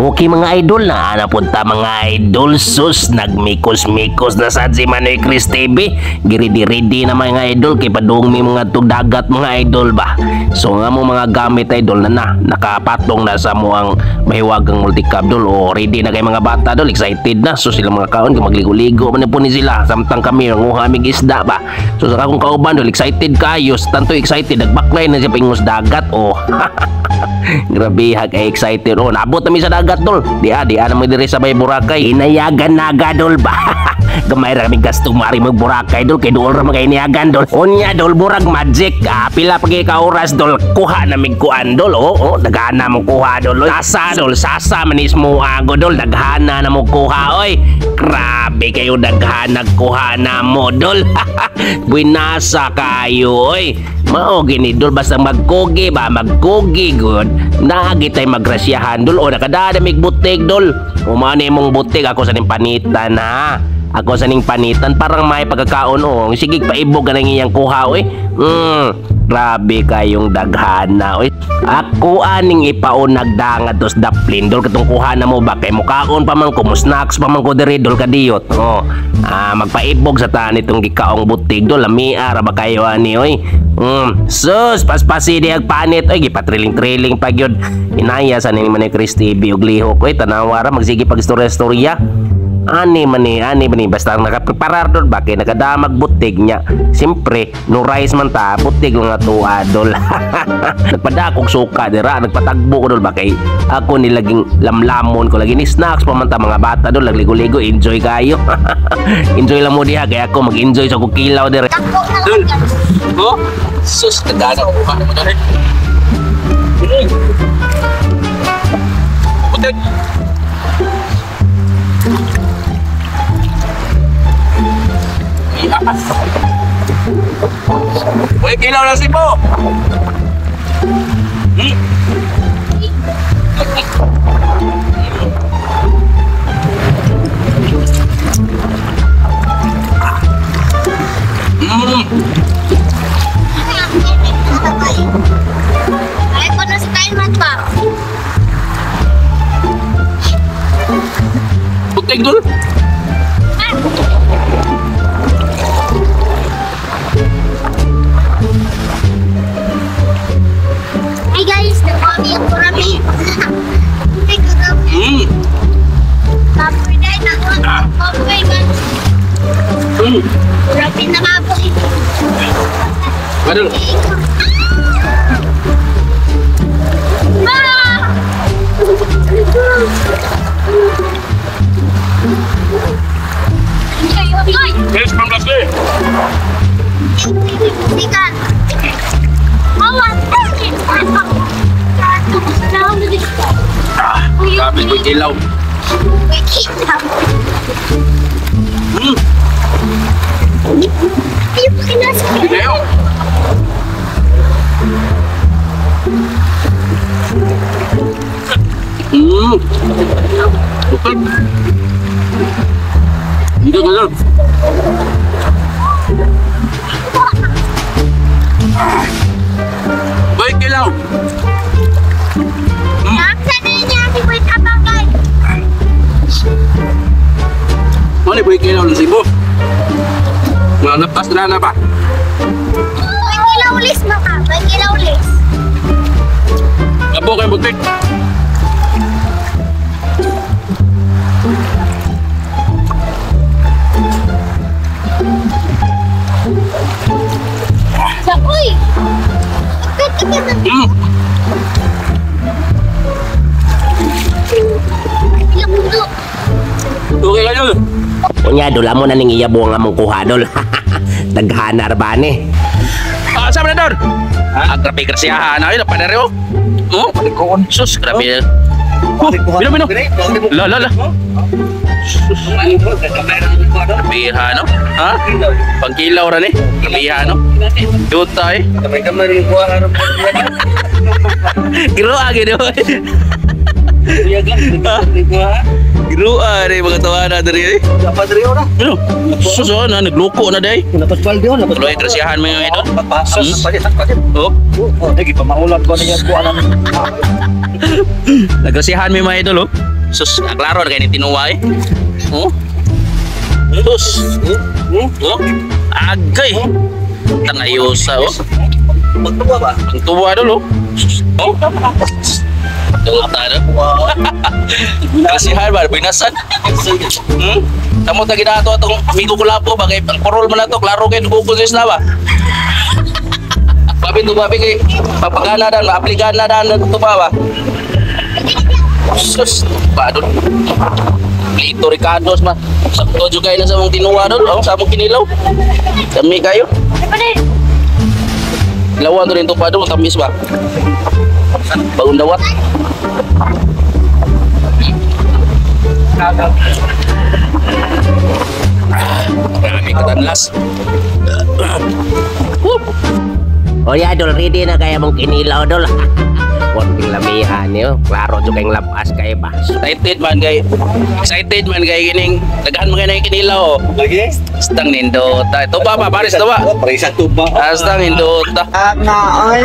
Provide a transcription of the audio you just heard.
Okay mga idol, na napunta mga idol. Sus, nagmikos-mikos na sad si Manoy Chris TV. Giridi-ready na mga idol, kay padung may mga tugdagat mga idol ba. So nga mo mga gamit idol na nakapatong na sa mo ang mahiwagang multicab dol. O ready na kay mga bata dol, excited na. So sila mga kaon, magligo-ligo man po ni sila. Samtang kami nanguha aming isda ba. So sa akong kauban dol, excited kayo. Tanto excited, nagbaklay na siya pingos dagat. Oh, grabe hag excited. Oh, nabot na mi sa dagat dol. Di na mo diri sa may Boracay. Inayagan naga dol ba. Gamay ra kaming kastumari mag Boracay dol, kay duol ra magay niyagan dol. Unya dol, burag magic. Pila pagi ka oras dol, kuha na mig kuan dol. Oh, daghana mo kuha dol. Sasa dol, sasa manis mo ago dol, daghana na mo kuha oy. Grabe kayo, daghana kuha na mo dol. Binasa kayo oy. Mao gini dol, basta magkogi ba, magkogi good. Naagi tay magrasyahan dol. O nakadada mig butig dol. Umani mong butig, ako sa ning panitan ha. Ako sa ning panitan, parang may pagkakaon o. Sige paibog ka nang iyang kuha oy. Grabe kayong daghana oy. Ako aning ipaon nagdangad dos daplin dol, katong kuha na mo ba kay mukaon pa man ko, mo snacks pa man ko diri dol kadiyot. Magpaibog sa taan itong gikaong butig dol, lamia ra ba kayo ani oy. Sus, paspasi di ag panit oy, gipatriling-triling pa gyud. Inaya sa ning Manoy Chris TV og lihok oy, tanawara magsige pag istorya-istorya. Ani mani basta nakapreparar doon ba kay nakadamag butig niya. Siyempre no rice man ta, butig lang ato adol. Nagpadakog suka dira, nagpatagbo ko doon ba kay ako nilaging lamlamon ko lagi ni snacks pa man ta mga bata doon, lagligo-ligo, enjoy kayo. Enjoy lang mo diha kay ako mag-enjoy sa kukilaw dira. Dol. Oh, sus kadana ko pa mo dali. Butig. Uy, kilaw na si po. Ay, kung nasa kain man pa. Butig dul. Hi guys, nagkami ang kurami. Ay, kurami. Kapoy dahil nakuha ko. Kapoy guys. Kurami na kapoy. Badul. Guys, pangkasli. Sikat. Awan. Kapit ko kilaw. Kilaw. Bukan. Hindi ko lang. Boy, kilaw. Sana niya si Boy Kapangay. Mana boy kilaw na si Bo? Napas na ba? Boy Kilaulis maka. Boy Kilaulis. Abo kayo butik. Uy! Agad-agad na. Ilang mundo. Okay ka dul. Unya dul, amo na ning iyabo nga mong kuha dul. Daghanar ba ni? Saan na dul? Grabe krasiyahan na yun, napadari oh. Sus, grabe. Bino. La. Sus. Grabe no? Ha? Pangkilaw ra ni? Grabe no? Juta eh. Kamay-kamay rin kuha harap. Giroa gini oh. Iya kan, kuha. Giroa rin mga tawanan dari eh. Dapat rin ora. Ano? Sus oh, nagloko na day. Dapat balde oh, dapat. Tuloy krasiyahan mo yung ito. Papasas sakit. Oh. Oh, lagi pa maulap ko niya kuha nang. Nagrasiyahan mo yung mga idol oh. Sus, klaro na kayo ni tinuwa eh. Oh. Sus. Oh. Agay. Tangayosa oh. Magtuwa ba? Ang tuwa dulu. Oh. Dota na. Kasihan ba? Binasan. Tamo tagi na ito itong migo ko lapo ba? Kaya ang parol man na ito. Klaro kayo nagkukulis na ba? Babi ito babi kayo. Papagana dan. Maapligana dan. Ito ba ba? Sus. Ba doon? Plito Ricardos ma. Sakto juga na sa mong tinuwa doon. Oh, sa mong kinilaw. Dami kayo. Lawan doon ito pa doon. Tamis ba? Bagong dawat. Marami katanlas. O ya, Dol, ready na kaya mong kinilaw, Dol. Konting lamihan niyo. Klaro juga yung lapas kayo ba? Excited man kay. Excited man kay kining. Daghan mo kay na kinilaw. Lagi? Stang nindota. Ito ba Paris ito ba? Parisa tuba. Stang nindota. Na ay.